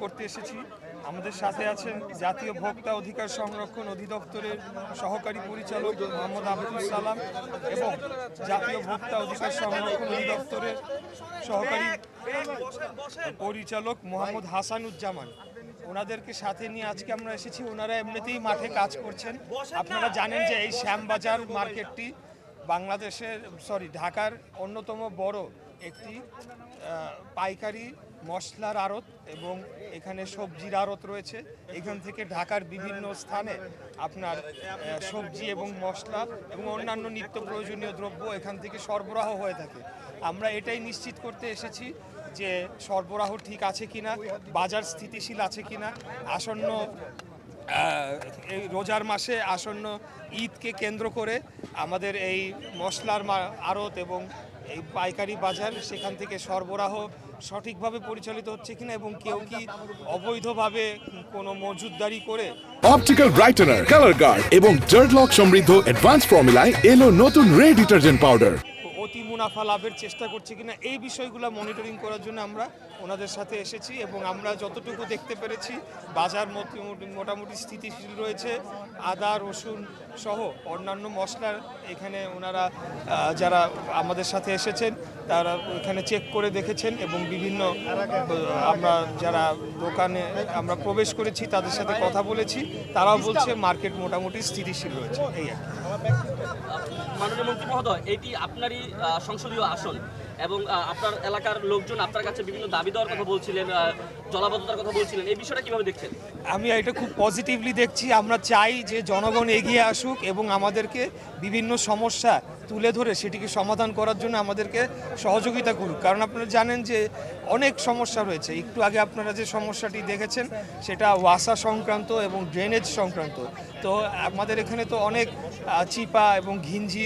করতে এসেছি। আমাদের সাথে আছেন জাতীয় ভোক্তা অধিকার সংরক্ষণ অধিদপ্তরের সহকারী পরিচালক মোহাম্মদ আব্দুল সালাম এবং জাতীয় ভোক্তা অধিকার সংরক্ষণ অধিদপ্তরের সহকারী পরিচালক মোহাম্মদ হাসানুজ্জামান। ওনাদেরকে সাথে নিয়ে আজকে আমরা এসেছি। ওনারা এমনিতেই মাঠে কাজ করছেন। আপনারা জানেন যে এই শ্যামবাজার মার্কেটটি ঢাকার অন্যতম বড় একটি পাইকারি মশলার আড়ত এবং এখানে সবজির আড়ত রয়েছে। এখান থেকে ঢাকার বিভিন্ন স্থানে আপনার সবজি এবং মশলা এবং অন্যান্য নিত্য প্রয়োজনীয় দ্রব্য এখান থেকে সরবরাহ হয়ে থাকে। আমরা এটাই নিশ্চিত করতে এসেছি যে সরবরাহ ঠিক আছে কিনা, বাজার স্থিতিশীল আছে কিনা। আসন্ন এই রোজার মাসে আসন্ন ঈদকে কেন্দ্র করে আমাদের এই মশলার আড়ত এবং এই পাইকারি বাজার সেখান থেকে সরবরাহ সঠিকভাবে পরিচালিত হচ্ছে কিনা এবং কেউ কি অবৈধভাবে কোনো মজুতদারি করে। অপটিক্যাল ব্রাইটেনার, কালার গার্ড এবং জার্ড লক সমৃদ্ধ অ্যাডভান্স ফর্মুলায় এলো নতুন রে ডিটারজেন্ট পাউডার। অতি মুনাফা লাভের চেষ্টা করছে কিনা এই বিষয়গুলো মনিটরিং করার জন্য আমরা ওনাদের সাথে এসেছি এবং আমরা যতটুকু দেখতে পেরেছি বাজার মোটামুটি স্থিতিশীল রয়েছে। আদা, রসুন সহ অন্যান্য মশলার এখানে ওনারা যারা আমাদের সাথে এসেছেন তারা এখানে চেক করে দেখেছেন এবং বিভিন্ন আমরা যারা দোকানে আমরা প্রবেশ করেছি তাদের সাথে কথা বলেছি, তারাও বলছে মার্কেট মোটামুটি স্থিতিশীল রয়েছে। এই আর মাননীয় মন্ত্রী মহোদয়, এটি আপনারই সংসদীয় আসন এবং আপনার এলাকার লোকজন আপনার কাছে বিভিন্ন দাবি দেওয়ার কথা বলছিলেন, জলাবদ্ধতার কথা বলছিলেন, এই বিষয়টা কিভাবে দেখছেন? আমি এটা খুব পজিটিভলি দেখছি। আমরা চাই যে জনগণ এগিয়ে আসুক এবং আমাদেরকে বিভিন্ন সমস্যা তুলে ধরে সেটিকে সমাধান করার জন্য আমাদেরকে সহযোগিতা করুক। কারণ আপনারা জানেন যে অনেক সমস্যা রয়েছে। একটু আগে আপনারা যে সমস্যাটি দেখেছেন সেটা ওয়াসা সংক্রান্ত এবং ড্রেনেজ সংক্রান্ত। তো আমাদের এখানে তো অনেক চিপা এবং ঘিঞ্জি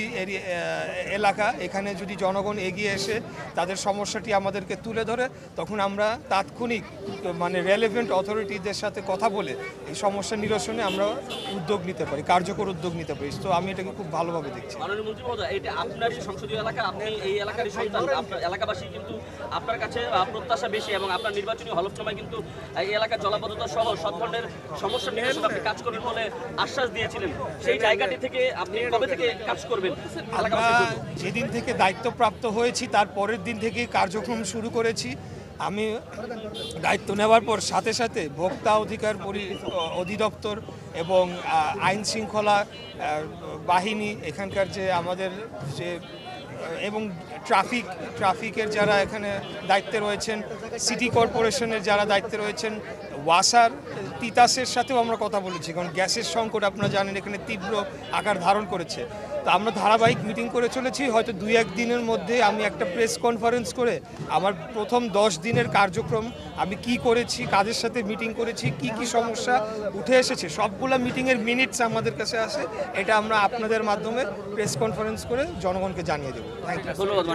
এলাকা। এখানে যদি জনগণ এগিয়ে এসে তাদের সমস্যাটি আমাদেরকে তুলে ধরে তখন আমরা তাৎক্ষণিক রেলেভেন্ট অথরিটিদের সাথে কথা বলে এই সমস্যা নিরসনে আমরা উদ্যোগ নিতে পারি, কার্যকর উদ্যোগ নিতে পারি। তো আমি এটাকে খুব ভালোভাবে দেখছি। মাননীয় মন্ত্রী মহোদয়, এটা আপনারই সংসদীয় এলাকা, আপনি এই এলাকারই সন্তান, আপনার এলাকাবাসী কিন্তু আপনার কাছে প্রত্যাশা বেশি এবং আপনার নির্বাচনী হলফনামায় কিন্তু এই এলাকার জলাবদ্ধতা সহ সব ধরনের সমস্যা নিরসনে আপনি কাজ করবেন বলে আশ্বাস দিয়েছিলেন। সেই জায়গাটি থেকে আপনি কবে থেকে কাজ করবেন? যেদিন থেকে দায়িত্বপ্রাপ্ত হয়েছি তার পরের দিন থেকে কার্যক্রম শুরু করেছি। আমি দায়িত্ব নেওয়ার পর সাথে সাথে ভোক্তা অধিকার অধিদপ্তর এবং আইন শৃঙ্খলা বাহিনী এখানকার যে আমাদের যে এবং ট্রাফিকের যারা এখানে দায়িত্বে রয়েছেন, সিটি কর্পোরেশনের যারা দায়িত্বে রয়েছেন, ওয়াসার তিতাসের সাথেও আমরা কথা বলেছি। কারণ গ্যাসের সংকট আপনারা জানেন এখানে তীব্র আকার ধারণ করেছে। তো আমরা ধারাবাহিক মিটিং করে চলেছি। হয়তো 2-1 দিনের মধ্যে আমি একটা প্রেস কনফারেন্স করে আমার প্রথম 10 দিনের কার্যক্রম আমি কি করেছি, কাদের সাথে মিটিং করেছি, কি কি সমস্যা উঠে এসেছে সবগুলো মিটিংয়ের মিনিটস আমাদের কাছে আসে। এটা আমরা আপনাদের মাধ্যমে প্রেস কনফারেন্স করে জনগণকে জানিয়ে দেবো। Thank you. ধন্যবাদ।